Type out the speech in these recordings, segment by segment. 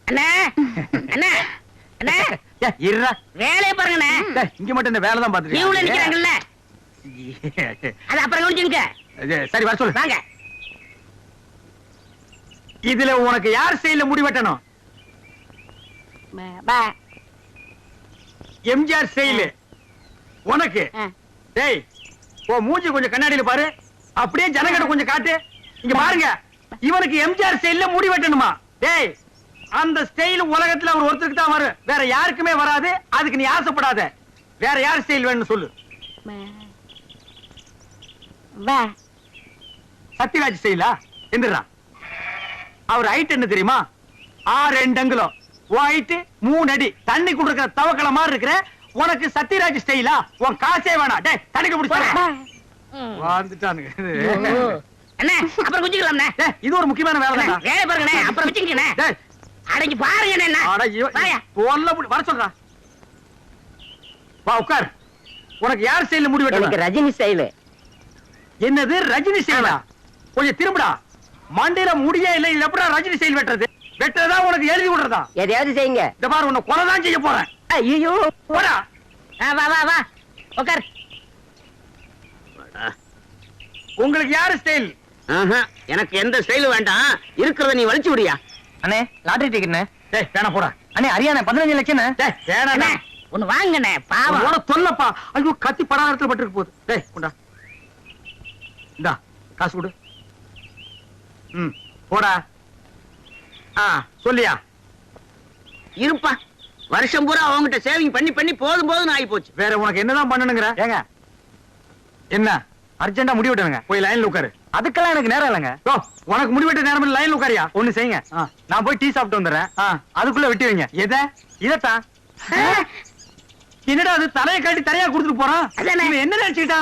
அண்ணா அண்ணா அண்ணா இருடா வேலையை பாருங்கண்ணே. இங்க மட்டும் இந்த வேலை தான் கியூல நிக்கிறாங்கல்ல பாத்துட்டு அது அப்புறம் கவனிச்சுங்க. சரி வர சொல்லு. வாங்க. இதுல உனக்கு யார் ஸ்டைல்ல முடி வெட்டணும்? எம்ஜிஆர் ஸ்டைல் உனக்கு. டேய் ஓ மூஞ்சி கொஞ்சம் கண்ணாடியில பாரு, அப்படியே ஜனங்கட கொஞ்சம் காட்டு. இங்க பாருங்க, இவனுக்கு எம்ஜிஆர் ஸ்டைல்ல முடி வெட்டணுமா? டேய் அந்த ஸ்டைல் உலகத்துல அவர் ஒருத்தருக்கு தான் வரும், வேற யாருக்குமே வராது. அதுக்கு நீ ஆசைப்படாத. வேற யார் ஸ்டைல் வேணும்னு சொல்லு. சத்யராஜ் ஸ்டைலா? எந்திரா. அவர் ஹைட் என்ன தெரியுமா? 6 அங்குலம், ஹைட் 3 அடி. தண்ணி குடுக்கிற தவக்கல மாதிரி இருக்கிற உனக்கு சத்யராஜ் ஸ்டைலா? உன் காசே வேணாம். டேய் தண்ணிக்கு பிடிச்சா வந்துட்டானுங்க. அண்ணே அப்புறம் குஞ்சிக்கலாம்ண்ணே. இது ஒரு முக்கியமான வேலை தான். வேலை பாருங்கண்ணே, அப்புறம் வச்சுக்கண்ணே. அடங்கி பாருங்க என்ன வர சொல்றா. வா உட்கார். உனக்கு யார் ஸ்டைல்ல முடி வெட்டணும்? எனக்கு ரஜினி ஸ்டைல். என்னது ரஜினி ஸ்டைலா? கொஞ்சம் திரும்புடா. மண்டையில முடியே இல்ல, இது எப்படா ரஜினி ஸ்டைல் வெட்டுறது? வெட்டுறதா உனக்கு எழுதி விடுறதா? எதையாவது செய்யுங்க. இந்த பாரு உன்னை கொலை தான் செய்ய போறேன். ஐயோ போடா. வா வா வா உட்கார். உங்களுக்கு யாரு ஸ்டைல்? எனக்கு எந்த ஸ்டைலும் வேண்டாம், இருக்கிறத நீ வலிச்சு விடியா. அண்ணே லாட்டரி டிக்கெட்ண்ணே. டேய் வேணா போடா. அண்ணே அரியாண்ணே 15 லட்சம். டேய் வேணாண்ணே. ஒன்னு வாங்கண்ணே, பாவம். உன தொல்லப்பா. ஐயோ கத்தி படாரத்துல பட்டுருக்கு போகுது. டேய் கொண்டா. இந்தா காசு கொடு. போடா. சொல்லியா? இருப்பா, வருஷம் பூரா அவங்ககிட்ட சேவிங் பண்ணி பண்ணி போதும் போதும் ஆகி போச்சு. வேற உனக்கு என்னதான் பண்ணணுங்கிற? ஏங்க என்ன அர்ஜென்டா முடி வெட்டணுங்க. போய் லைன்ல உட்காரு. அதுக்கெல்லாம் எனக்கு நேரம் இல்லைங்க. உனக்கு முடி வெட்ட நேரம் லைன்ல உட்காரியா? ஒண்ணு செய்யுங்க, நான் போய் டீ சாப்பிட்டு வந்துடுறேன். அதுக்குள்ள வெட்டி வைங்க. எதை? இதத்தான். என்னடா அது தலையை காட்டி தலையா கொடுத்துட்டு போறான்? இவன் என்ன நினைச்சுக்கிட்டா?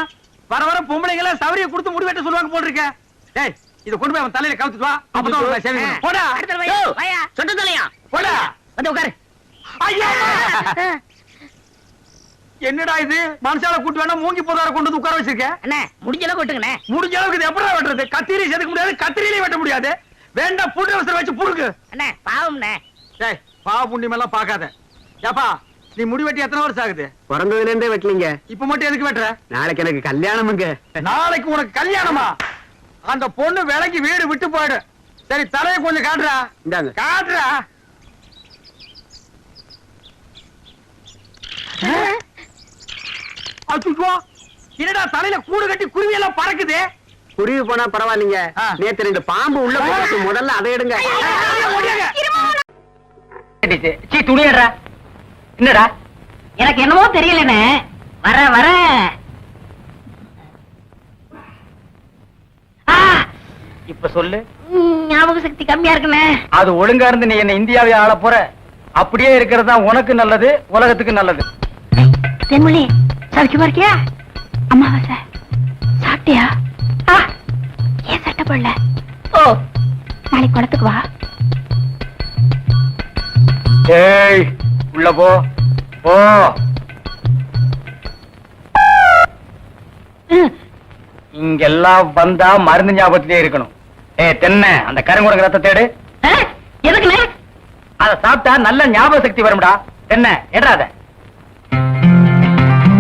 வர வர பொம்பளைங்க எல்லாம் சவரிய கொடுத்து முடி வெட்ட சொல்லுவாங்க போல் இருக்க. டேய் இத கொண்டு போய் அவன் தலையில கவுத்துட்டு வா. அப்பதான் உனக்கு சேவிங் பண்ணும். போடா. சொட்ட தலையா? போடா. வந்து உட்காரு. ஐயா என்னடா இது? மனுஷால கூட்டு வேணா மூங்கி போதார கொண்டு வந்து உட்கார வச்சிருக்க. அண்ணே முடிஞ்ச அளவுக்கு வெட்டுங்கண்ணே. முடிஞ்ச அளவுக்கு இது எப்படா வெட்டுறது? கத்திரி செதுக்க முடியாது, கத்திரியிலே வெட்ட முடியாது. வேண்டாம் புண்ணு அவசரம் வச்சு புடுங்க. அண்ணே பாவம்ண்ணே. டேய் பாவ புண்ணியம் எல்லாம் பாக்காத. ஏப்பா நீ முடி வெட்டி எத்தனை வருஷம் ஆகுது? பிறந்ததுல இருந்தே வெட்டலீங்க. இப்ப மட்டும் எதுக்கு வெட்டுற? நாளைக்கு எனக்கு கல்யாணமுங்க. நாளைக்கு உனக்கு கல்யாணமா? அந்த பொண்ணு விலைக்கு வீடு விட்டு போயிடு. சரி தலையை கொஞ்சம் காட்டுறா. இந்தாங்க. காட்டுறா. அச்சுச்சோ, என்னடா தலையில கூடு கட்டி குருவி எல்லாம் பறக்குது? குருவி போனா பரவாயில்லைங்க. நேத்து 2 பாம்பு உள்ள போறது, முதல்ல அதை எடுங்க. சீ துணியடா. என்னடா? எனக்கு என்னமோ தெரியலண்ணே. வர வர இப்ப சொல்லு. ஞாபக சக்தி கம்மியா இருக்குண்ணே. அது ஒழுங்கா இருந்து நீ என்ன இந்தியாவை ஆள போற. அப்படியே இருக்கிறது தான் உனக்கு நல்லது, உலகத்துக்கு நல்லது. தென்மொழி சௌக்கியமா இருக்கியா? அம்மாவாசை சாப்பிட்டியா? ஏன் சட்டை போடல? ஓ நாளைக்கு குளத்துக்கு வா. ஏய் உள்ள போ போ. இங்கெல்லாம் வந்தா மருந்து ஞாபகத்திலே இருக்கணும். தென்னை அந்த கருங்குடங்க ரத்தத்தை எடு. எதுக்குண்ணே? அதை சாப்பிட்டா நல்ல ஞாபக சக்தி வரும்டா. தென்னை எடாத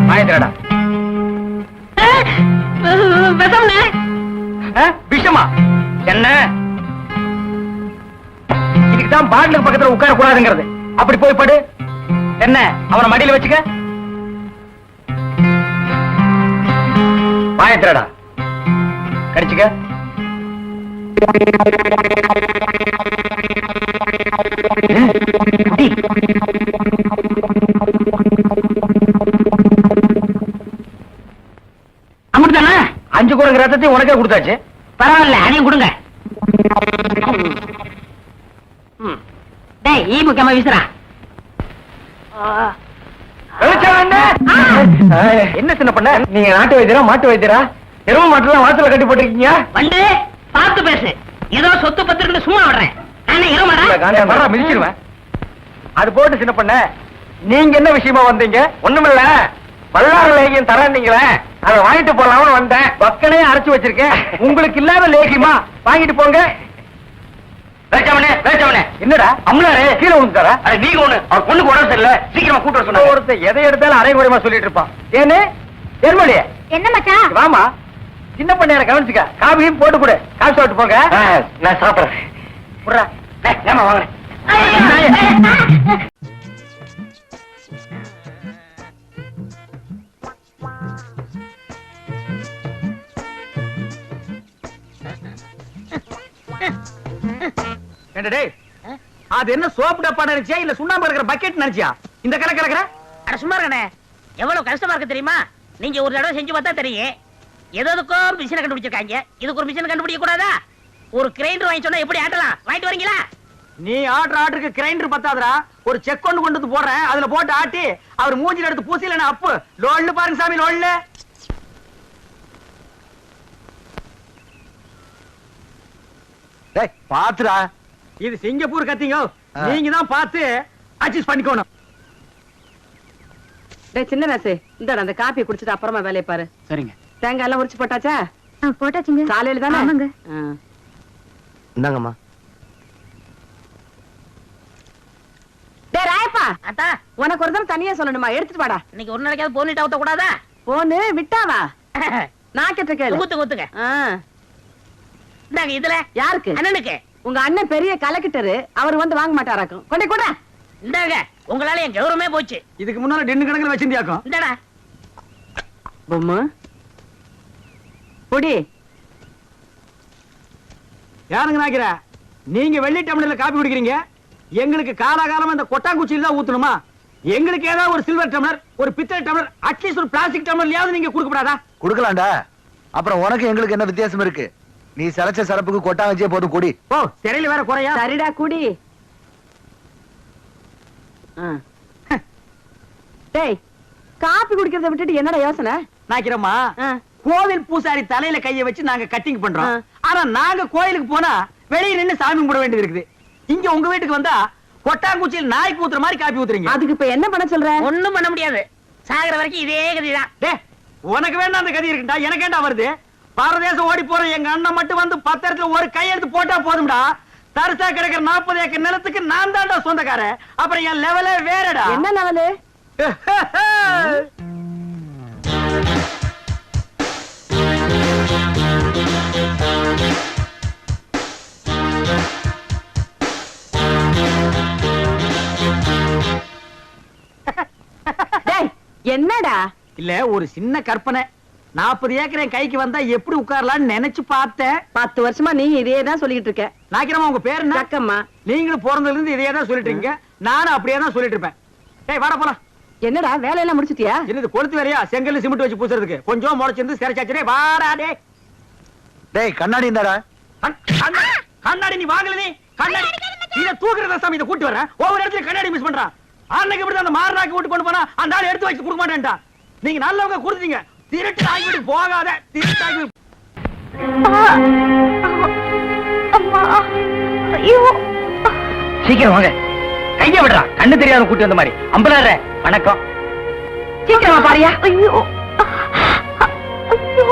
மாயத்திரடா. விஷம்ண்ணே. விஷமா? என்ன இதுக்குதான் பாட்டிலுக்கு பக்கத்துல உட்கார கூடாதுங்கிறது. அப்படி போய் படு. என்ன அவனை மடியில வச்சுக்க. மாயத்திரடா கடிச்சுக்க. அமுட்டுதானே? 5 குரங்கு ரத்தத்தையும் உனக்கே கொடுத்தாச்சு. பரவாயில்ல, அதையும் கொடுங்க. டேய் ஈ முக்கியமா வீசுறா. என்ன சின்ன பண்ண? நீங்க நாட்டு வைத்தியரா மாட்டு வைத்தியரா? எரும மாட்டுலாம் வாசல கட்டி போட்டிருக்கீங்க. வந்து பார்த்து பேசு. ஏதோ சொத்து பத்திரன்னு சும்மா விடுறேன். நானே எருமடா மிதிச்சிருவேன். அது போட்டு சின்ன பண்ண, நீங்க என்ன விஷயமா வந்தீங்க? ஒண்ணுமில்ல, வல்லார லேகியம் தரீங்களே, அதை வாங்கிட்டு போலாம்னு வந்தேன். பக்கனே அரைச்சு வச்சிருக்கேன். உங்களுக்கு இல்லாத லேகியமா? வாங்கிட்டு போங்க. வேச்சவனே என்னடா அம்லாரே கீழே விழுந்துட்டாரா? நீங்க ஒண்ணு அவர் பொண்ணுக்கு உடம்பு சரியில்லை, சீக்கிரமா கூட்டு வர சொன்னாங்க. ஒருத்தர் எதை எடுத்தாலும் அரைகுறைமா சொல்லிட்டு இருப்பான். ஏன்னு தேர்மொழியே என்ன மச்சான்? வாமா, சின்ன பண்ண கவனிச்சுக்க, காபியும் போட்டு கொடு. காசு சாப்பிட்டு போங்க. நான் சாப்பிடுறேன். புறா ஏமா வாங்க. அது என்ன சோப்பு டப்பா நினைச்சியா இல்ல சுண்ணாம்பு இருக்கிற பக்கெட் நினைச்சியா இந்த கலை கலக்கிற? அட சும்மா இருக்கனே, எவ்வளவு கஷ்டமா இருக்கு தெரியுமா? நீங்க ஒரு தடவை செஞ்சு பார்த்தா தெரியும். எதுக்கும் மிஷினை கண்டுபிடிச்சிருக்காங்க, இதுக்கு ஒரு மிஷின் கண்டுபிடிக்க கூடாதா? ஒரு கிரைண்டர் வாங்கி சொன்னா எப்படி ஆட்டலாம்? வாங்கிட்டு வரீங்களா? நீ ஆர்டருக்கு கிரைண்டர் பத்தாதடா, ஒரு செக் கொண்டு வந்து போடுறேன், அதுல போட்டு ஆட்டி அவர் மூஞ்சில எடுத்து பூசில அப்பு லோல்ல பாருங்க சாமி, லோல்ல. டேய் பாத்துடா, இது சிங்கப்பூர் கத்திங்க, நீங்க தான் பார்த்து அட்ஜஸ்ட் பண்ணிக்கணும். டேய் சின்ன ராசு, இந்தா அந்த காப்பி குடிச்சிட்டு அப்புறமா வேலையை பாரு. சரிங்க. தேங்காய் எல்லாம் உரிச்சு போட்டாச்சா? போட்டாச்சுங்க. காலையில தானே? ஆமாங்க. இந்தாங்கம்மா. டேய் ராயப்பா, அத்தா, உனக்கு ஒரு தடவை தனியா சொல்லணுமா? எடுத்துட்டு வாடா. இன்னைக்கு ஒரு நாளைக்காவது போனிட்டு ஊத்த கூடாதா? போன்னு விட்டாவா? நான் கேட்ட கேளு. ஊத்துங்க ஊத்துங்க. ஆ. இந்தாங்க, இதுல யாருக்கு? அண்ணனுக்கு. உங்க அண்ணன் பெரிய கலெக்டர், அவர் வந்து வாங்க மாட்டாராக்கும். கொண்டே கூட. இந்தாங்க, உங்களால என் கௌரவமே போச்சு. இதுக்கு முன்னால டென்னு கணக்குல வச்சிருந்தியாக்கும். இந்தாடா. பொம்மு பொடி. யாருங்க நாக்கிற? நீங்க வெள்ளி டம்ளர்ல காப்பி குடிக்கிறீங்க, எங்களுக்கு காலாகாலமா இந்த கொட்டாங்குச்சியில தான் ஊத்தணுமா? எங்களுக்கு ஏதாவது ஒரு சில்வர் டம்ளர், ஒரு பித்தளை டம்ளர், அட்லீஸ்ட் ஒரு பிளாஸ்டிக் டம்ளர்லயாவது நீங்க கொடுக்கப்படாதா? குடுக்கலாம்டா. அப்புறம் உனக்கு எங்களுக்கு என்ன வித்தியாசம் இருக்கு? நீ சரச்ச சரப்புக்கு கொட்டா வச்சே போதும், குடி. ஓ சிறையில வேற குறையா? சரிடா குடி. ஆ. டேய், காப்பி குடிக்கிறத விட்டுட்டு என்னடா யோசனை? நாக்கிறோமா, ஆ. கோவில் பூசாரி தலையில கைய வச்சு நாங்க கட்டிங் பண்றோம். ஆ. ஆனா நாங்க கோயிலுக்கு போனா வெளியே நின்னு சாமி கும்பிட வேண்டியது இருக்குது. இங்க உங்க வீட்டுக்கு வந்தா கொட்டாங்குச்சியில் நாய்க்கு ஊத்துற மாதிரி காப்பி ஊத்துறீங்க. அதுக்கு இப்ப என்ன பண்ண சொல்ற? ஒண்ணும் பண்ண முடியாது, சாகுற வரைக்கும் இதே கதிதான். டே, உனக்கு வேணா அந்த கதி இருக்குடா, எனக்கு ஏண்டா வருது? பாரதேசம் ஓடி போற எங்க அண்ணன் மட்டும் வந்து பத்திரத்துல ஒரு கையெழுத்து போட்டா போதும்டா. தரிசா கிடக்கிற 40 ஏக்கர் நிலத்துக்கு நான் தான்டா சொந்தக்காரன். அப்புறம் என் லெவலே வேறடா. என்ன லெவலு? டேய், என்னடா? இல்ல ஒரு சின்ன கற்பனை. 40 ஏக்கர் என் கைக்கு வந்தா எப்படி உட்காரலாம்னு நினைச்சு பார்த்தேன். 10 வருஷமா நீ இதே தான் சொல்லிட்டு இருக்க. நாக்கிறமா, உங்க பேரு என்ன? சக்கம்மா. நீங்களும் பிறந்ததுல இருந்து இதே தான் சொல்லிட்டு இருக்கீங்க, நானும் அப்படியே தான் சொல்லிட்டு இருப்பேன். டேய் வாடா போலாம். என்னடா வேலையெல்லாம் முடிச்சிட்டியா? என்னது கொளுத்து வேலையா? செங்கல்ல சிமெண்ட் வச்சு பூசுறதுக்கு கொஞ்சம் முளைச்சிருந்து சிறைச்சாச்சே. வாடா டே. டேய் கண்ணாடி இந்தாடா. கண்ணாடி நீ வாங்கல, நீ கண்ணாடி இத தூக்குறத சாமி, இத கூட்டி வரேன். ஒவ்வொரு இடத்துல கண்ணாடி மிஸ் பண்றான். அன்னைக்கு இப்படி அந்த மாரனாக்கு விட்டு கொண்டு போனா அந்த ஆள் எடுத்து வச்சு கொடுக்க மாட்டேன்டா. நீங்க நல்லவங்க கொடுத்தீங்க, திருட்டு ஆகிவிட்டு போகாத, திருட்டு ஆகி. அம்மா, ஐயோ. சீக்கிரம் வாங்க. கைய விடுறா, கண்ணு தெரியாத கூட்டி வந்த மாதிரி. அம்பலாற வணக்கம். சீக்கிரமா பாரியா. ஐயோ, ஐயோ.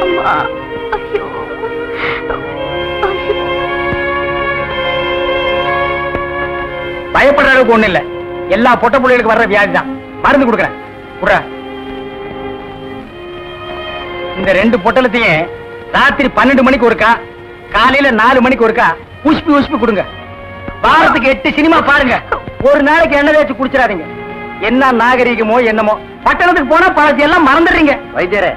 அம்மா, ஐயோ, ஐயோ. பயப்படுற அளவுக்கு ஒண்ணு இல்ல, எல்லா பொட்ட புள்ளைகளுக்கு வர்ற வியாதி தான். மருந்து கொடுக்குறேன். குடுற. இந்த 2 பொட்டலத்தையும் ராத்திரி 12 மணிக்கு ஒருக்கா, காலையில 4 மணிக்கு ஒருக்கா உஷ்பி உஷ்பி கொடுங்க. வாரத்துக்கு 8 சினிமா பாருங்க. ஒரு நாளைக்கு எண்ணெய் தேய்ச்சி குடிச்சிடாதீங்க. என்ன நாகரீகமோ என்னமோ, பட்டணத்துக்கு போனா பழத்தை எல்லாம் மறந்துடுறீங்க. வைத்தியரே,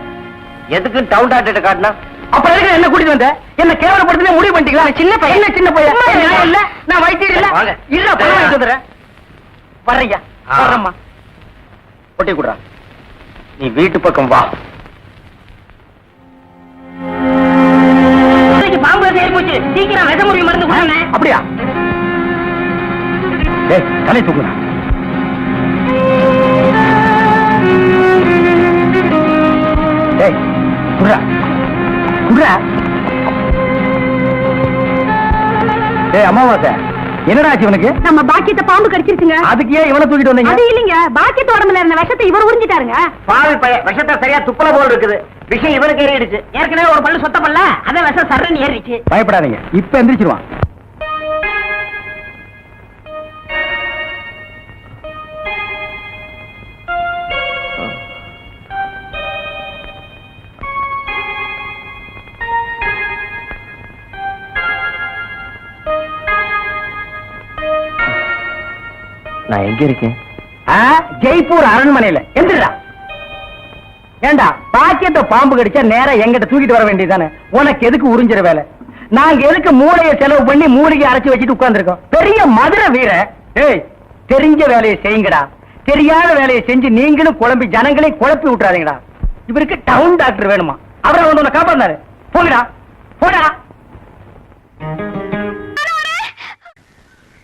எதுக்கு டவுன் டாக்டர் காட்டினா? அப்புறம் எதுக்கு என்ன கூட்டிட்டு வந்த? என்ன கேவலப்படுத்தி முடிவு பண்ணிட்டீங்களா? சின்ன பையன், என்ன சின்ன பையன்? நான் இல்ல, நான் வைத்தியர் இல்ல. இல்ல, பணம் வாங்கிட்டு வந்துடுறேன். வர்றீங்க, வர்றம்மா. பொட்டி குடுறா. நீ வீட்டு பக்கம் வா. பாம்பு ஏறி போச்சு, சீக்கிரம் வித முறிவு மருந்து கொடுங்க. அப்படியா? டேய், தலை தூக்குறா. டேய், குடுறா. குடுறா. டேய் அம்மாவாசை, என்னடா ஆச்சு இவனுக்கு? நம்ம பாக்கியத்தை பாம்பு கடிச்சிருச்சுங்க. அதுக்கு ஏன் இவனை தூக்கிட்டு வந்தீங்க? அது இல்லைங்க, பாக்கியத்து உடம்புல இருந்த விஷத்தை இவர் உறிஞ்சிட்டாருங்க. பாவி பையன் விஷத்தை சரியா துப்பல போல் இருக்குது. விஷயம் இவனுக்கு ஏறிடுச்சு. ஏற்கனவே ஒரு பல்லு சொத்த பல்ல, அத விஷம் சர்றன்னு ஏறிடுச்சு. பயப்படாதீங்க, இப்ப எந்திரிச்சிருவான். நான் எங்க இருக்கேன்? ஜெய்ப்பூர் அரண்மனையில. எந்திரா. ஏண்டா பாக்கியத்தை பாம்பு கடிச்சா நேரா எங்கிட்ட தூக்கிட்டு வர வேண்டியதானே? உனக்கு எதுக்கு உறிஞ்சிற வேலை? நாங்க எதுக்கு மூளையை செலவு பண்ணி மூலிகை அரைச்சு வச்சுட்டு உட்கார்ந்துருக்கோம்? பெரிய மதுரை வீர. ஏய், தெரிஞ்ச வேலையை செய்யுங்கடா. தெரியாத வேலையை செஞ்சு நீங்களும் குழம்பி ஜனங்களையும் குழப்பி விட்டுறாதீங்கடா. இவருக்கு டவுன் டாக்டர் வேணுமா? அவரை வந்து உன்னை காப்பாந்தாரு. போங்கடா, போடா.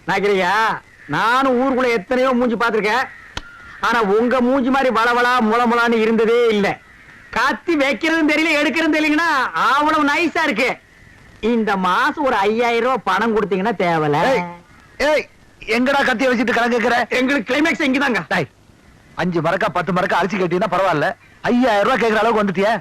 நாக்கிரியா, நானும் ஊருக்குள்ள எத்தனையோ மூஞ்சி பாத்திருக்கேன். ஆனா உங்க மூஞ்சி மாதிரி வளவளா முளமுளான்னு இருந்ததே இல்ல. காத்தி வைக்கிறதும் தெரியல, எடுக்கிறதும் தெரியலங்கன்னா அவ்வளவு நைஸா இருக்கு. இந்த மாசம் ஒரு 5000 ரூபாய் பணம் கொடுத்தீங்கன்னா தேவல. ஏய், எங்கடா கத்திய வச்சுட்டு கலங்குற? எங்களுக்கு கிளைமேக்ஸ் இங்கதாங்க. 5 மரக்கா 10 மரக்கா அரிசி கட்டினா பரவாயில்ல, 5000 ரூபாய் கேட்கற அளவுக்கு வந்துட்டியே.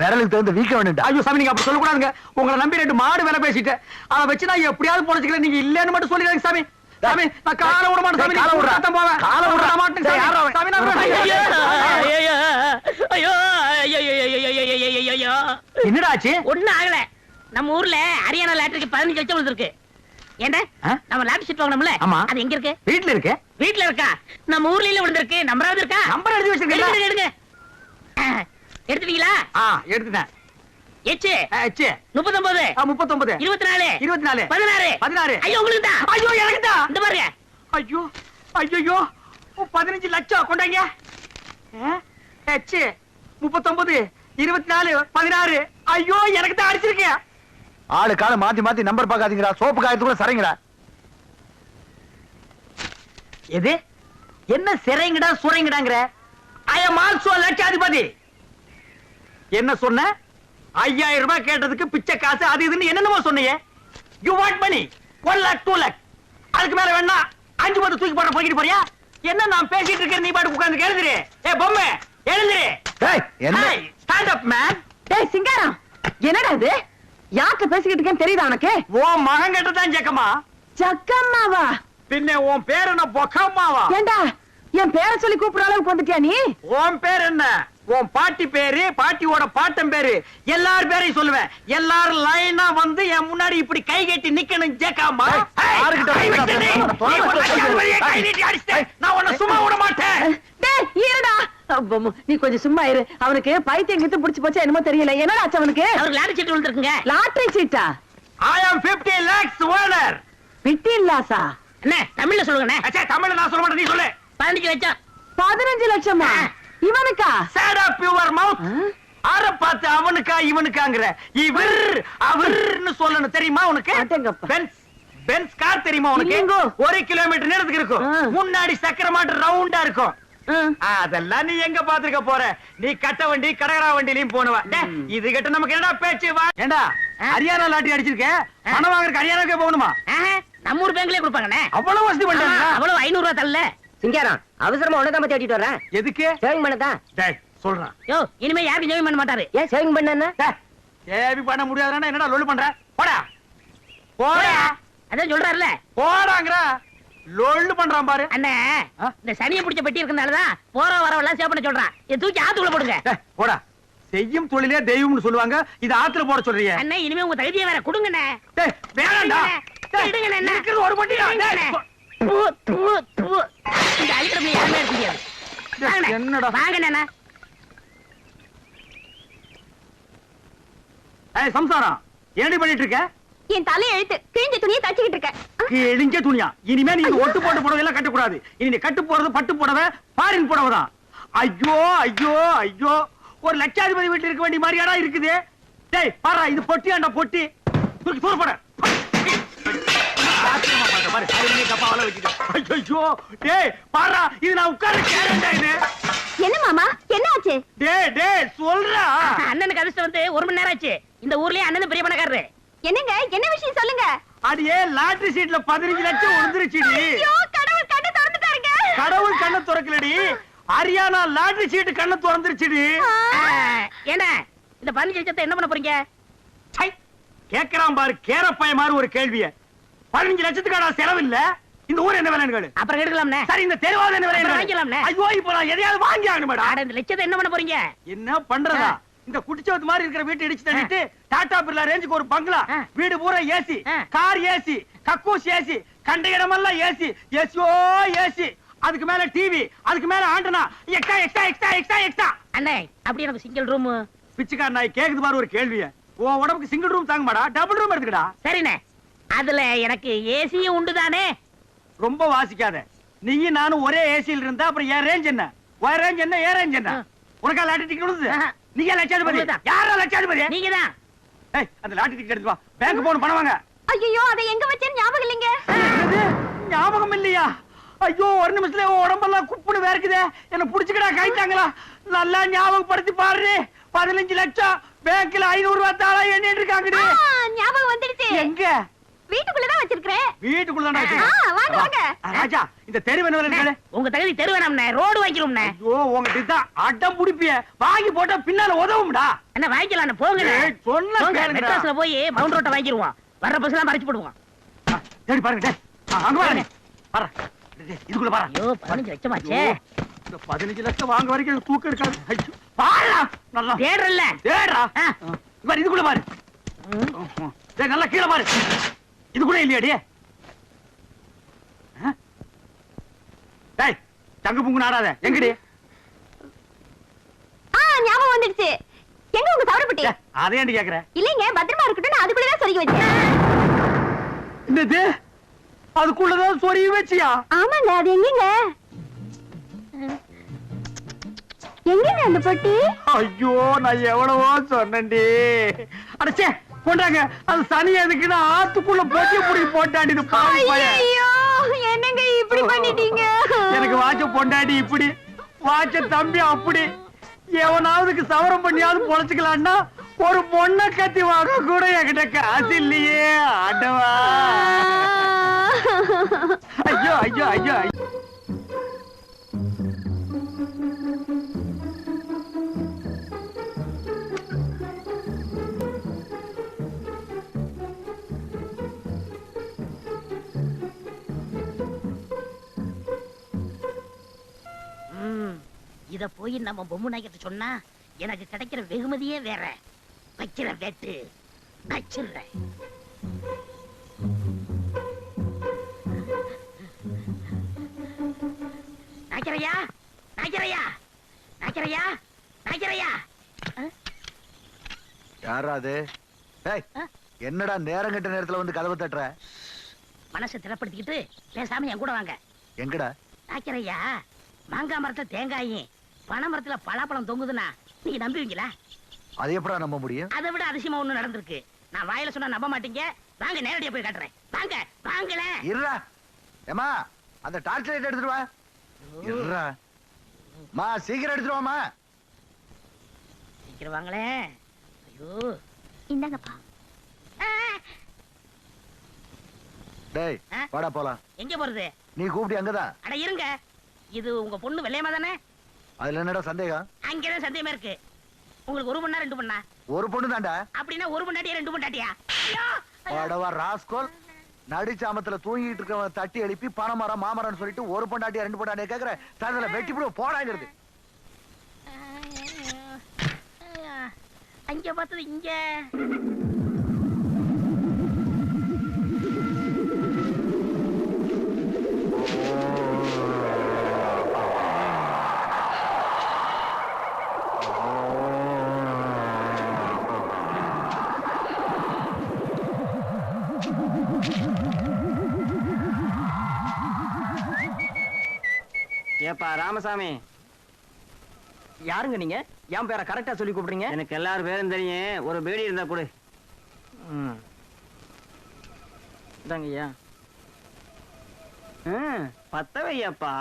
விரலுக்கு தகுந்த வீக்க வேணும்டா. ஐயோ சாமி, நீங்க அப்படி சொல்லக்கூடாதுங்க. உங்களை நம்பி 2 மாடு வேலை பேசிட்டேன். அதை வச்சு நான் எப்படியாவது போனச்சுக்கல. நீங்க இல்லன்னு மட்டும் சொல்லிடுங்க சாமி. சாமி, நான் காலை விட மாட்டேன் சாமி. காலை விடுறா. போவேன். காலை விட மாட்டேன் சாமி. யாரோ அவன்? சாமி, நான் என்னடா ஆச்சு? ஒண்ணும் ஆகல. நம்ம ஊர்ல ஹரியானா லாட்டரிக்கு 15 லட்சம் விழுந்திருக்கு. ஏண்டா நம்ம லாட்டரி சீட் வாங்கணும்ல, ஆமா. அது எங்க இருக்கு? வீட்டுல இருக்கு. வீட்டுல இருக்கா? நம்ம ஊர்ல இல்ல விழுந்திருக்கு. நம்பராவது இருக்கா? நம்பர் எழுதி வச்சிருக்கீங்களா? எடுங்க. எடுத்துட்டீங்களா? எடுத்துட்டேன். எச்சு எச்சு 39 39 24 24 16 16. ஐயோ உங்களுக்கு தான். ஐயோ எனக்கு தான். இந்த பாருங்க. ஐயோ ஐயோ 15 லட்சம் கொண்டாங்க. எச்சு 39 24 16. ஐயோ எனக்கு தான் அடிச்சிருக்கேன். ஆளு கால மாத்தி மாத்தி நம்பர் பாக்காதீங்கடா. சோப்பு காயத்துக்குள்ள சரிங்கடா. எது என்ன சிறைங்கடா சுரைங்கடாங்கற? ஐ அம் ஆல்சோ லட்சாதிபதி. என்ன சொன்ன? 5000 ரூபாய் கேட்டதுக்கு பிச்சை காசு அது இதுன்னு என்னென்னமோ சொன்னீங்க. You want money 1 lakh 2 lakh. அதுக்கு மேல வேணா 5 பத்து தூக்கி போட போய்கிட்டு போறியா? என்ன நான் பேசிட்டு இருக்கேன், நீ பாட்டு உட்கார்ந்து எழுதுறே. ஏய் பொம்மை எழுதுறே. டேய், என்ன? Stand up man. டேய் சிங்காரம், என்னடா இது? யார்கிட்ட பேசிக்கிட்டு இருக்கேன்னு தெரியுதா உனக்கு? ஓ மகன் கிட்ட தான் ஜக்கம்மா. ஜக்கம்மாவா? பின்ன உன் பேர் என்ன பொக்கம்மாவா? ஏண்டா என் பேரை சொல்லி கூப்பிடுற அளவுக்கு வந்துட்டியா நீ? உன் பேர் என்ன? உன் பாட்டி பேரு, பாட்டியோட பாட்டன் பேரு, எல்லார் பேரையும் சொல்லுவேன். எல்லாரும் லைனா வந்து என் முன்னாடி இப்படி கை கட்டி நிக்கணும் ஜேக்காமா. நான் உன்னை சும்மா விட மாட்டேன். டேய் ஈரடா, நீ கொஞ்சம் சும்மா இரு. அவனுக்கு பைத்தியம் கிட்ட புடிச்சு போச்சா என்னமோ தெரியல. என்னடா ஆச்சு அவனுக்கு? அவருக்கு லாட்டரி சீட் விழுந்திருக்குங்க. லாட்டரி சீட்டா? I am 50 lakhs owner. 50 லாஸா? என்ன தமிழ்ல சொல்லுங்கண்ணே. அச்சா தமிழ்ல நான் சொல்ல மாட்டேன், நீ சொல்லு. 15 லட்சம். 15 லட்சமா? இவனுக்கா? Sad up your mouth. ஆற பார்த்து அவனுக்கா இவனுக்காங்கற? இவர் அவர்னு சொல்லணும் தெரியுமா உனக்கு? அடேங்கப்பா. பென்ஸ் கார் தெரியுமா உனக்கு? இல்லைங்கோ. 1 கிலோமீட்டர் நேரத்துக்கு இருக்கும். முன்னாடி சக்கர மாட்டு ரவுண்டா இருக்கும். அதெல்லாம் நீ எங்க பாத்துக்க போற? நீ கட்ட வண்டி கடகரா வண்டிலையும் போனவ. இது கிட்ட நமக்கு என்னடா பேச்சு? ஏண்டா ஹரியானா லாட்டரி அடிச்சிருக்க, பணம் வாங்குறதுக்கு ஹரியானாக்கே போகணுமா? நம்ம ஊர் பேங்க்லயே கொடுப்பாங்கண்ணே. அவ்வளவு வசதி பண்ணிட்டாங்க. அவ்வளவு 500 ரூபாய் தரல. சிங்காரம், அவசரமா உனதான் தேடிட்டு வரேன். எதுக்கு? சேவிங் பண்ணதான். டேய் சொல்றான். யோ இனிமே யாருக்கும் ஜெயம் பண்ண மாட்டாரு. ஏன் சேவிங் பண்ண? ஏவி பண்ண முடியாதுன்னா என்னடா லொல்லு பண்ற? போடா போடா. அதான் சொல்றாருல. போடாங்கற லொல்லு பண்றான் பாரு. அண்ணே இந்த சனியை பிடிச்ச பெட்டி இருக்கனாலதான் போற வரவெல்லாம் சேவ் பண்ண சொல்றான். இதை தூக்கி ஆத்துக்குள்ள போடுங்க. போடா. செய்யும் தொழிலே தெய்வம்னு சொல்லுவாங்க. இது ஆத்துல போட சொல்றீங்க. அண்ணே இனிமே உங்க தகுதியை வேற கொடுங்கண்ணே. டேய் வேணாம்டா. விடுங்கண்ணே. இருக்கிறது ஒரு பொட்டிடா. இந்த அழிக்கிறதுல யாருமே இருக்க முடியாது. என்னடா? வாங்கண்ணே. ஏய் சம்சாரம், என்னடி பண்ணிட்டு இருக்க? என் தலை எழுத்து கிழிஞ்ச துணியை தச்சுக்கிட்டு இருக்கேன். கிழிஞ்ச துணியா? இனிமே நீ ஒட்டு போட்டு புடவை எல்லாம் கட்ட கூடாது. இனி நீ கட்டு போறது பட்டு புடவை, ஃபாரின் புடவை தான். ஐயோ ஐயோ ஐயோ, ஒரு லட்சாதிபதி வீட்டுல இருக்க வேண்டிய மாதிரியாடா இருக்குது. டேய் பாரு, இது பொட்டியாண்டா பொட்டி. தூக்கி தூர போட. பாரு அதுலயே கப்பாவல வச்சிட்டு. ஐயோ டேய் பாரு, இது நான் உட்கார்ற கேரண்டா இது. என்ன மாமா, என்ன ஆச்சு? டேய் சொல்றா. அண்ணனுக்கு அதிர்ஷ்டம் வந்து 1 மணி நேரம் ஆச்சு. இந்த ஊர்லயே அண்ணன் பெரிய பணக்காரரு. என்னங்க, என்ன விஷயம் சொல்லுங்க. அடியே லாட்டரி சீட்ல 15 லட்சம் விழுந்துருச்சுடி. ஐயோ கடவுள் கண்ணை திறந்துட்டாருங்க. கடவுள் கண்ணை திறக்கலடி, ஹரியானா லாட்டரி சீட் கண்ணை திறந்துருச்சுடி. என்ன இந்த 15 லட்சத்தை என்ன பண்ண போறீங்க? சை, கேக்குறான் பாரு கேரப்பைய மாதிரி ஒரு கேள்விய. 15 லட்சத்துக்கான செலவு இல்ல, இந்த ஊர் என்ன விலைன்னு கேளு. அப்புறம் எடுக்கலாம்னே. சரி, இந்த தெருவாத என்ன அப்புறம் விலை வாங்கிக்கலாம்னே. ஐயோ இப்ப நான் எதையாவது வாங்கி ஆகணும் மேடம். அட இந்த லட்சத்தை என்ன பண்ண போறீங்க? என்ன பண்றதா? இந்த குடிச்சவத்து மாதிரி இருக்கிற வீட்டை இடிச்சு தள்ளிட்டு டாடா பிர்லா ரேஞ்சுக்கு ஒரு பங்களா, வீடு பூரா ஏசி, கார் ஏசி, கக்கூஸ் ஏசி, கண்ட இடமெல்லாம் ஏசி, ஏசியோ ஏசி, அதுக்கு மேல டிவி, அதுக்கு மேல antenna, extra extra extra extra extra. அண்ணே அப்படி எனக்கு சிங்கிள் ரூம். பிச்சைக்கார நாய் கேக்குது பாரு ஒரு கேள்விய. உன் உடம்புக்கு சிங்கிள் ரூம் தாங்க மாடா, டபுள் ரூம் எடுத்துக்கடா. சரிண்ணே, அதுல எனக்கு ஏசியும் உண்டு தானே? ரொம்ப வாசிக்காத. நீயும் நானும் ஒரே ஏசியில் இருந்தா அப்புறம் என் ரேஞ்ச் என்ன, உன் ரேஞ்ச் என்ன, ஏன் ரேஞ்ச் என்ன? உனக்கா லாட்டரி டிக்கெட் விழுது? நீங்க லட்சாதிபதி? யாரா லட்சாதிபதி? நீங்க தான். ஏய், அந்த லாட்டரி டிக்கெட் எடுத்து வா, பேங்க் போன் பணம் வாங்க. ஐயோ அதை எங்க வச்சேன்னு ஞாபகம் இல்லைங்க. என்னது? ஞாபகம் இல்லையா? ஐயோ ஒரு நிமிஷத்துல உன் உடம்பெல்லாம் குப்புன்னு வேர்க்குதே, என்ன புடிச்சுக்கடா கைத்தாங்களா? நல்லா ஞாபகப்படுத்தி பாரு. 15 லட்சம் பேங்க்ல 500 ரூபாய் தாளா எண்ணிட்டு இருக்காங்கடி. ஞாபகம் வந்துடுச்சு. எங்க? வீட்டுக்குள்ளதான் வச்சிருக்கேன். வீட்டுக்குள்ள வாங்க வாங்க. ராஜா, இந்த தெரு என்ன விலை? உங்க தகுதி தெரு வேணாம்ண்ணே, ரோடு வாங்கிக்கிறோம்ண்ணே. ஐயோ உங்ககிட்ட தான் அடம் புடிப்பிய, வாங்கி போட்டா பின்னால உதவும்டா. என்ன வாங்கிக்கலாம் போங்க. ஏய், சொன்னா கேளுங்கடா. மெட்ராஸ்ல போய் மவுண்ட் ரோட்டை வாங்கிடுவோம். வர்ற பஸ் எல்லாம் மறைச்சு போடுவோம். சரி பாருங்க டேய், அங்க பாருங்க பாரு. டேய், இதுக்குள்ள பாரு. ஐயோ 15 லட்சமாச்சே. இந்த 15 லட்சம் வாங்க வரைக்கும் எனக்கு தூக்கம் இருக்காது. ஐயோ பாருடா, நல்லா தேடுறல்ல. ஏடா. பாரு இதுக்குள்ள பாரு. டேய் நல்லா கீழ பாரு. இதுக்குள்ள இல்லையாடி? டேய் தங்க புங்கு நாடாத. எங்கடி? ஞாபகம் வந்துடுச்சு. எங்க உங்க சவரப்பட்டி? அதே ஏன்டி கேக்குற? இல்லைங்க, பத்திரமா இருக்கட்டும், நான் அதுக்குள்ளதான் சொருகி வச்சேன். என்னது? அதுக்குள்ளதான் சொருகி வச்சியா? ஆமாங்க, அது எங்கங்க? எங்கங்க அந்த பொட்டி? ஐயோ நான் எவ்வளவோ சொன்னேன்டி. அடச்சே கொண்டாங்க, அது சனி எதுக்குன்னு ஆத்துக்குள்ள போட்டி புடிச்சு போட்டாண்டி. இது பாவி பையன். ஐயோ என்னங்க இப்படி பண்ணிட்டீங்க? எனக்கு வாட்ச பொண்டாடி இப்படி, வாட்ச தம்பி அப்படி. எவனாவதுக்கு சவரம் பண்ணியாவது பொழைச்சுக்கலான்னா ஒரு பொண்ணை கத்தி வாங்க கூட என்கிட்ட காசு இல்லையே. ஆண்டவா, ஐயோ ஐயோ ஐயோ. இத போய் நம்ம பொம்மை நாய்க்கிட்ட சொன்னா எனக்கு கிடைக்கிற வெகுமதியே வேற. வைக்கிற வெட்டு வச்சிடுறேன். நாய்க்கரையா, நாய்க்கரையா, நாய்க்கரையா, நாய்க்கரையா. யாரா அது? ஏய், என்னடா நேரம் கெட்ட நேரத்துல வந்து கதவை தட்டுற? மனசை திடப்படுத்திக்கிட்டு பேசாம என் கூட வாங்க. எங்கடா? நாய்க்கரையா, மாங்காய் மரத்துல தேங்காயும் பனை மரத்துல பலாப்பழம் தொங்குதுன்னா நீங்க நம்புவீங்களா? அது எப்படா நம்ப முடியும்? அதை விட அதிசயமா ஒண்ணு நடந்திருக்கு. நான் வாயில சொன்னா நம்ப மாட்டீங்க. வாங்க நேரடியா போய் காட்டுறேன். வாங்க வாங்கல. இருடா. ஏமா அந்த டார்ச் லைட் எடுத்துட்டு வா. இருடா. மா சீக்கிரம் எடுத்துட்டு வாமா. சீக்கிரம் வாங்களே. ஐயோ இந்தாங்கப்பா. டேய் வாடா போலாம். எங்க போறது? நீ கூப்பிட்டு அங்கதான். அட இருங்க, இது உங்க பொண்ணு வெள்ளையம்மா தானே? அதுல என்னடா சந்தேகம்? அங்கதான் சந்தேகமா இருக்கு. உங்களுக்கு ஒரு பொண்ணா 2 பொண்ணா? ஒரு பொண்ணு தான்டா. அப்படின்னா ஒரு பொண்டாட்டியா 2 பொண்டாட்டியா? வாடவா ராஸ்கோல். நடிச்சாமத்துல தூங்கிட்டு இருக்கவன் தட்டி எழுப்பி பணமரம் மாமரம்னு சொல்லிட்டு ஒரு பொண்டாட்டியா 2 பொண்டாட்டியா கேக்குற? தரதுல வெட்டி போடு போடாங்கிறது. அங்க பார்த்தது இங்க. ஏப்பா ராமசாமி, யாருங்க நீங்க? என் பேரை கரெக்டா சொல்லி கூப்பிடுறீங்க? எனக்கு எல்லாரும் பேரும் தெரியும். ஒரு பீடி இருந்தா கொடு. இதாங்க ஐயா. பத்த வையப்பா.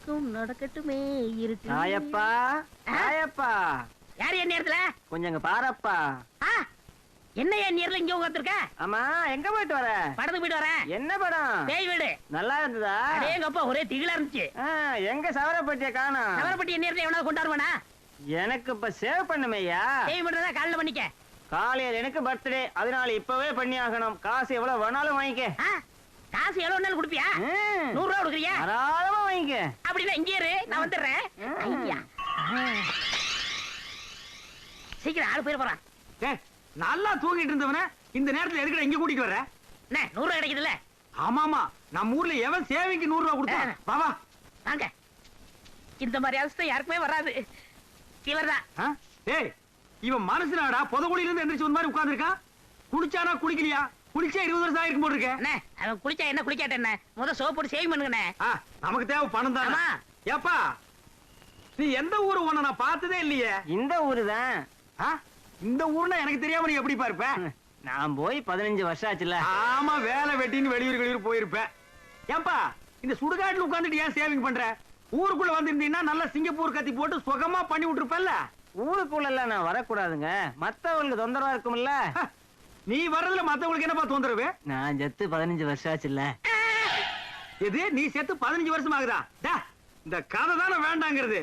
நடக்கும் நடக்கட்டுமே இருக்கு தாயப்பா தாயப்பா யாரு என் நேரத்துல கொஞ்சம் இங்க பாரப்பா. ஆ, என்ன என் நேரத்துல இங்க உட்காந்துருக்க? ஆமா எங்க போயிட்டு வர? படத்துக்கு போயிட்டு வரேன். என்ன படம்? பேய் வீடு. நல்லா இருந்ததா? அடேங்கப்பா ஒரே திகிலா இருந்துச்சு. ஆ, எங்க சவரப்பட்டிய காணோம்? நவரப்பட்டி என் நேரத்துல எவனாவது கொண்டாடுவானா? எனக்கு இப்ப சேவ் பண்ணுமையா? சேவ் பண்றதா காலைல பண்ணிக்க. காலையில எனக்கு பர்த்டே, அதனால இப்பவே பண்ணி ஆகணும். காசு எவ்வளவு வேணாலும் வாங்கிக்க. ஆ, காசு எவ்வளவு நாள் கொடுப்பியா? 100 ரூபா கொடுக்குறியா? தாராளமா வாங்கிக்க. அப்படின்னா இங்கே இரு, நான் வந்துடுறேன். ஐயா. சீக்கிரம் ஆளு போயிட போறான். ஏய், நல்லா தூங்கிட்டு இருந்தவன இந்த நேரத்துல எதுக்குடா இங்க கூட்டிட்டு வர? என்ன 100 ரூபா கிடைக்குதுல்ல? ஆமாமா, நம்ம ஊர்ல எவன் சேவிங்க்கு 100 ரூபா கொடுத்தா? வா வா. வாங்க. இந்த மாதிரி அவஸ்தை யாருக்குமே வராது. இவர்தான். ஆ? ஏய், இவன் மனசுனாடா புதகுழியில இருந்து எந்திரிச்சு ஒரு மாதிரி உட்கார்ந்திருக்கான். குளிச்சானா குளிக்கலையா? குளிச்சா 20 வருஷம் ஆயிருக்கும் போல இருக்கே. அண்ணே, அவன் குளிச்சா என்ன குளிக்காட்ட என்ன? முத சோப் போட்டு சேவ் பண்ணுங்கண்ணே. ஆ, நமக்கு தேவை பணம் தானே. ஆமா. ஏப்பா, நீ எந்த ஊரு உன்னை நான் பார்த்ததே இல்லையே. இந்த ஊருதான். ஆ? இந்த ஊர்னா எனக்கு தெரியாம நீ எப்படி இருப்ப? நான் போய் 15 வருஷம் ஆச்சுல. ஆமா, வேலை வெட்டின்னு வெளியூர் போயிருப்ப. ஏன்பா இந்த சுடுகாட்டுல உட்கார்ந்துட்டு ஏன் சேவிங் பண்ற? ஊருக்குள்ள வந்திருந்தீங்கன்னா நல்லா சிங்கப்பூர் கத்தி போட்டு சுகமா பண்ணி விட்டுருப்பல்ல. ஊருக்குள்ள எல்லாம் நான் வரக்கூடாதுங்க, மத்தவங்களுக்கு தொந்தரவா இருக்கும்ல. நீ வர்றதுல மத்தவங்களுக்கு என்னப்பா தொந்தரவு? நான் செத்து 15 வருஷம் ஆச்சுல்ல. எது, நீ செத்து 15 வருஷம் ஆகுதா? டா, இந்த கதை தானே வேண்டாங்கிறது.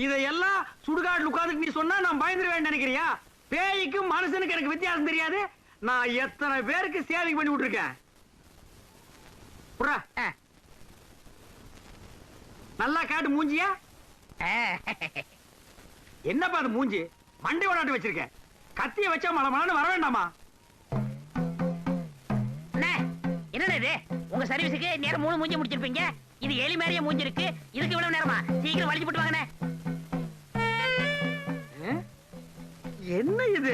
இதையெல்லாம் சுடுகாட்டுல உட்கார்ந்துட்டு நீ சொன்னா நான் பயந்துருவேன் நினைக்கிறியா? பேய்க்கும் மனுஷனுக்கு எனக்கு வித்தியாசம் தெரியாது. நான் எத்தனை பேருக்கு சேவிங் பண்ணி விட்டுருக்கேன். புறா, ஆ. நல்லா காட்டு மூஞ்சியா. ஆ. என்னப்பா அது மூஞ்சி மண்டை ஓடாட்டு வச்சிருக்க? கத்திய வச்சா மலமலன்னு வர வேண்டாமா? அண்ணே, என்னண்ணே இது? உங்க சர்வீஸுக்கு நேரம் 3 மூஞ்சி முடிச்சிருப்பீங்க. இது எலி மாதிரியே மூஞ்சி இருக்கு. இதுக்கு இவ்வளவு நேரமா? சீக்கிரம் வலிச்சு போட்டு வாங்கண்ணே. என்ன இது?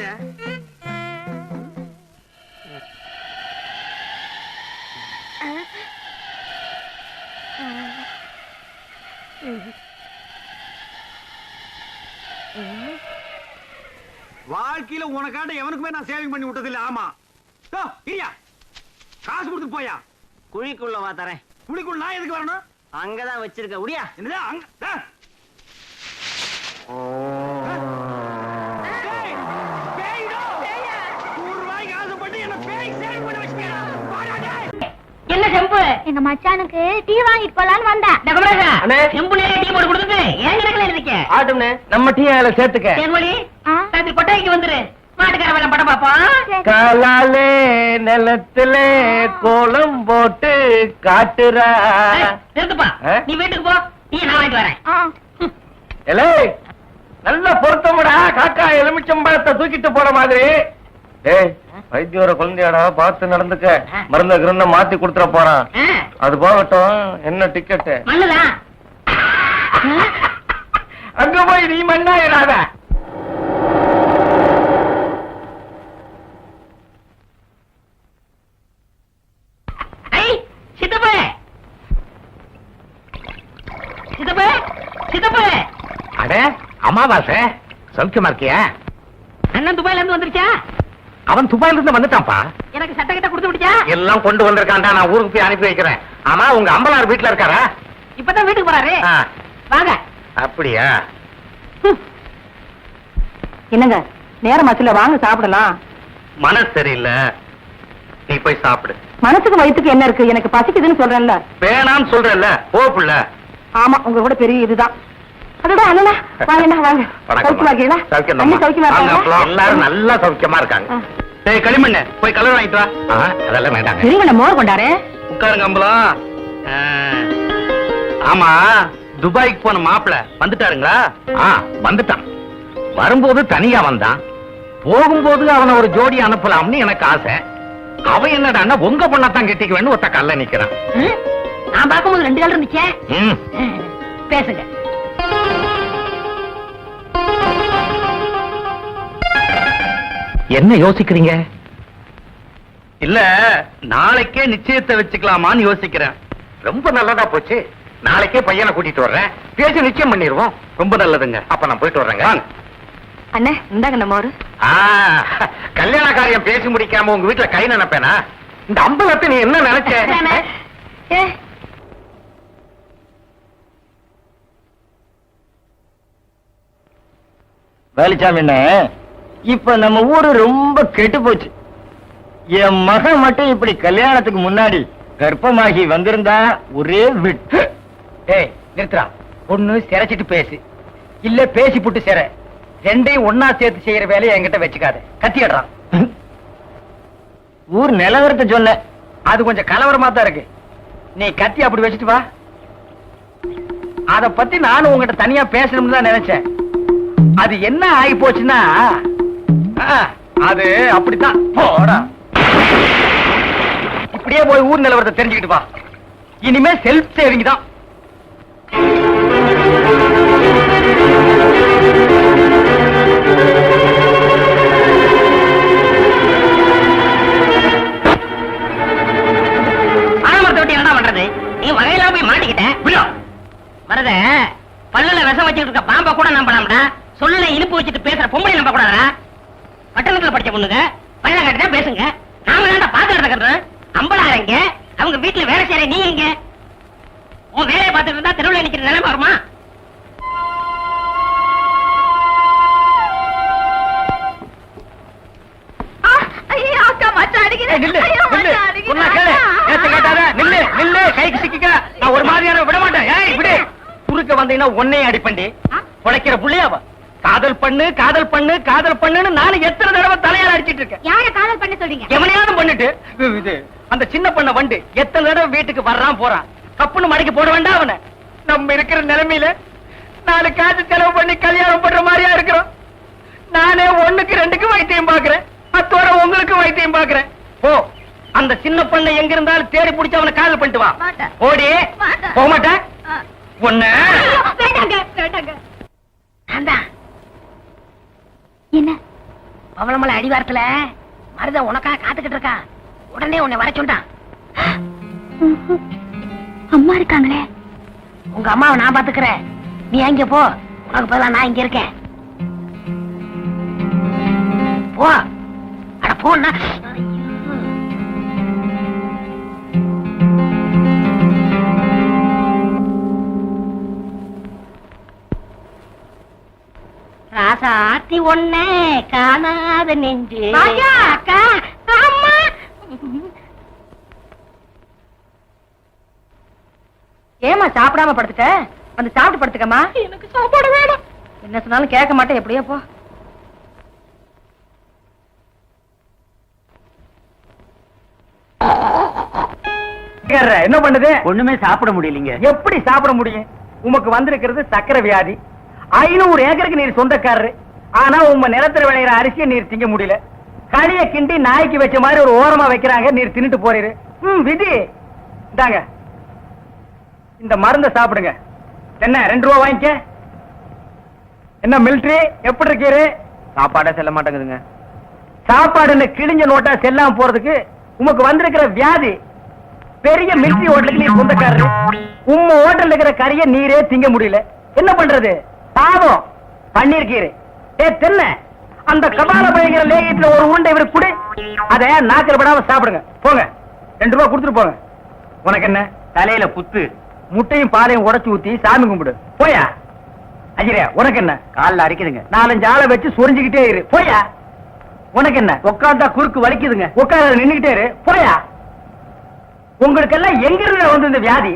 வாழ்க்கையில உனக்காண்ட எவனுக்குமே நான் சேவிங் பண்ணி விட்டது இல்ல. ஆமா, இல்லையா? காசு கொடுத்து போயா. குழிக்குள்ள வா தரேன். குழிக்குள் நான் எதுக்கு வரணும்? அங்கதான் வச்சிருக்க. உடியா. என்னது அங்க? ஏய், பேய்டா. 100 ரூபாய்க்கு ஆசைப்பட்டு என்ன பேய் சேவிங் பண்ண வச்சிட்டியா? வாடா டேய். என்ன செம்பு? எங்க மச்சானுக்கு டீ வாங்கிட்டு போலான்னு வந்தேன். அண்ணே. செம்புலே டீ போட்டு கொடுத்துட்டு ஏன் கிடக்கல இருக்கீங்க? ஆட்டும்னே, நம்ம டீ அதுல சேர்த்துக்க. தேன்மொழி, ஆ? ராத்திரி கொட்டாய்க்கு வந்துரு. மாட்டுக்கார வேலை படம் பாப்போம். காலாலே நிலத்துல கோலம் போட்டு காட்டுறா. நிறுத்துப்பா. ஆ? நீ வீட்டுக்கு போ. டீ நான் வாங்கிட்டு வரேன். ஆ. எலே, நல்ல பொருத்தமுடா. காக்கா எலுமிச்சம்பழத்தை தூக்கிட்டு போற மாதிரி. ஏய், வைத்தியோர குழந்தையாடா, பார்த்து நடந்துக்க. மருந்த கிருந்த மாத்தி கொடுத்துட போறான். ஆ, அது போகட்டும், என்ன டிக்கெட்டு? மண்ணுதான். அங்க போய் நீ மண்ணாயிராத. ஐ, சித்தப்பே. சித்தப்பே, சித்தப்பே. அட அமாவாசை, சௌக்கியமா இருக்கியா? அண்ணன் துபாயில இருந்து வந்துருச்சா? அவன் துபாயில இருந்து வந்துட்டான்ப்பா. எனக்கு சட்டை கிட்ட கொடுத்து விடுச்சா? எல்லாம் கொண்டு வந்திருக்கான்டா, நான் ஊருக்கு போய் அனுப்பி வைக்கிறேன். ஆமா, உங்க அம்பலார் வீட்டுல இருக்காரா? இப்பதான் வீட்டுக்கு போறாரு. ஆ, வாங்க. அப்படியா? என்னங்க நேரம் ஆச்சுல, வாங்க சாப்பிடலாம். மனசு சரியில்லை, நீ போய் சாப்பிடு. மனசுக்கு வயித்துக்கு என்ன இருக்கு? எனக்கு பசிக்குதுன்னு சொல்றேன்ல. வேணான்னு சொல்றேன்ல, போ புள்ள. ஆமா, உங்க கூட பெரிய இதுதான். அதோட அண்ணா வாங்க, வாங்க. சௌக்கியமா இருக்கீங்களா? அண்ணி சௌக்கியமா இருக்காங்களா? எல்லாரும் நல்லா சௌக்கியமா இருக்காங்க. டேய் களிமண்ணு, போய் கலர் வாங்கிட்டு வா. அதெல்லாம் வேண்டாங்க. சரிங்க, மோர் கொண்டாரு. உட்காருங்க அம்பலம். ஆமா, துபாய்க்கு போன மாப்பிள வந்துட்டாருங்களா? வந்துட்டான். வரும்போது தனியா வந்தான், போகும்போது அவனை ஒரு ஜோடி அனுப்பலாம்னு எனக்கு ஆசை. அவன் என்னடான்னா உங்க பொண்ணத்தான் கெட்டிக்குவேன்னு ஒத்த கல்ல நிக்கிறான். நான் பார்க்கும்போது 2 கால் இருந்துச்சே. ம். பேசுங்க. என்ன யோசிக்கிறீங்க? இல்ல, நாளைக்கே நிச்சயத்தை வச்சுக்கலாமான்னு யோசிக்கிறேன். ரொம்ப நல்லதா போச்சு. நாளைக்கே பையனை கூட்டிட்டு வர்றேன், பேசி நிச்சயம் பண்ணிடுவோம். ரொம்ப நல்லதுங்க. அப்ப நான் போயிட்டு வர்றேங்க. அண்ணே இந்தாங்க நம்ம ஒரு கல்யாண காரியம் பேசி முடிக்காம உங்க வீட்டுல கை நினைப்பேனா? இந்த அம்பலத்தை நீ என்ன நினைச்ச? வேலுச்சாமி அண்ணே, இப்ப நம்ம ஊரு ரொம்ப கெட்டு போச்சு. என் மகன் மட்டும் இப்படி கல்யாணத்துக்கு முன்னாடி கர்ப்பமாகி வந்திருந்தா ஒரே விட்டு. ஏய் நிறுத்துறா, ஒண்ணு சிரைச்சிட்டு பேசு, இல்ல பேசி புட்டு சிற, ரெண்டையும் ஒன்னா சேர்த்து செய்யற வேலையை என்கிட்ட வச்சுக்காத. கத்திடுறான். ஊர் நிலவரத்தை சொன்ன, அது கொஞ்சம் கலவரமா தான் இருக்கு. நீ கத்தி அப்படி வச்சுட்டு வா. அத பத்தி நானும் உங்ககிட்ட தனியா பேசணும்னு தான் நினைச்சேன். அது என்ன ஆகி போச்சுன்னா, அது அப்படித்தான். போடா, இப்படியே போய் ஊர் நிலவரத்தை தெரிஞ்சுக்கிட்டு வா. இனிமே செல்ஃப் சேவிங் தான். என்ன பண்றது? நீ வகையில போய் மாட்டிக்கிட்ட. மருத பல்லுல விஷம் வச்சுட்டு இருக்க பாம்பை கூட நம்பலாம்டா. சொல்லுல இனிப்பு வச்சுட்டு பேசுற பொம்பளை நம்ப கூடாதா? பட்டணத்துல படிச்ச பொண்ணுங்க பல்ல கட்டிட்டா பேசுங்க. நாம தான்டா பாத்து நடக்கிறோம். அம்பளாரங்க அவங்க வீட்டுல வேலை செய்யற நீ எங்க? உன் வேலையை பார்த்துட்டு இருந்தா தெருவில் நிக்கிற நிலைமை வருமா? ஒரு மாதிரியான விட மாட்டேன். குறுக்க வந்தீங்கன்னா உன்னையும் அடிப்பண்டி. உழைக்கிற புள்ளையாவா? காதல் பண்ணு காதல் பண்ணு காதல் பண்ணுன்னு நானும் எத்தனை தடவை தலையால அடிச்சிட்டு இருக்கேன். யார காதல் பண்ண சொல்றீங்க? எவனையாவது பண்ணிட்டு இது அந்த சின்ன பண்ண வண்டு எத்தனை தடவை வீட்டுக்கு வர்றான் போறான். கப்புன்னு மடக்கி போட வேண்டாம் அவனை. நம்ம இருக்கிற நிலைமையில 4 காசு செலவு பண்ணி கல்யாணம் பண்ற மாதிரியா இருக்கிறோம். நானே 1க்கு 2க்கு வைத்தியம் பாக்குறேன். அத்தோட உங்களுக்கு வைத்தியம் பாக்குறேன். போ, அந்த சின்ன பண்ண எங்க இருந்தாலும் தேடி பிடிச்சு அவனை காதல் பண்ணிட்டு வா. ஓடி போக மாட்டேன். ஒண்ணு என்ன பவளமலை அடிவாரத்துல மருத உனக்காக காத்துக்கிட்டு இருக்கா. உடனே உன்னை வர சொன்னான். அம்மா இருக்காங்களே. உங்க அம்மாவை நான் பாத்துக்கிறேன். நீ அங்க போ. உனக்கு பதிலா நான் இங்க இருக்கேன். போ. அட போன்னா. ராசாத்தி ஒண்ணே காணாத நெஞ்சு. அக்கா, அம்மா. ஏமா சாப்பிடாம படுத்துட்ட? வந்து சாப்பிட்டு படுத்துக்கமா. எனக்கு சாப்பாடு வேணும். என்ன சொன்னாலும் கேட்க மாட்டேன். எப்படியோ போ. என்ன பண்ணுது? ஒண்ணுமே சாப்பிட முடியலீங்க. எப்படி சாப்பிட முடியும்? உமக்கு வந்திருக்கிறது சக்கரை வியாதி. 500 ஏக்கருக்கு நீர் சொந்தக்காரரு. ஆனா உங்க நிலத்துல விளையிற அரிசியை நீர் திங்க முடியல. களிய கிண்டி நாய்க்கு வச்ச மாதிரி ஒரு ஓரமா வைக்கிறாங்க. நீர் தின்னுட்டு போறீரு. விதி. இந்தாங்க, இந்த மருந்த சாப்பிடுங்க. என்ன 2 ரூபா வாங்கிக்க. என்ன மிலிட்டரி எப்படி இருக்கீரு? சாப்பாடே செல்ல மாட்டேங்குதுங்க. சாப்பாடுன்னு கிழிஞ்ச நோட்டா செல்லாம போறதுக்கு உமக்கு வந்திருக்கிற வியாதி. பெரிய மிலிட்டரி ஹோட்டலுக்கு நீர் சொந்தக்காரரு. உம்ம ஹோட்டல்ல இருக்கிற கறியை நீரே திங்க முடியல. என்ன பண்றது? பாவம் பண்ணிருக்கீரு. தென்ன அந்த கபால பயங்கர லேகியத்துல ஒரு உருண்டை இவருக்கு குடு. அத நாக்கில் படாம சாப்பிடுங்க. போங்க, 2 ரூபா கொடுத்துட்டு போங்க. உனக்கு என்ன தலையில புத்து. முட்டையும் பாலையும் உடைச்சு ஊத்தி சாமி கும்பிடு. போயா. அஜிரியா, உனக்கு என்ன? கால்ல அடிக்குதுங்க. 4-5 ஆளை வச்சு சொரிஞ்சுக்கிட்டே இரு. போயா. உனக்கு என்ன? உட்கார்ந்தா குறுக்கு வலிக்குதுங்க. உட்கார நின்னுகிட்டே இரு. போயா. உங்களுக்கு எல்லாம் எங்க இருந்து வந்து இந்த வியாதி?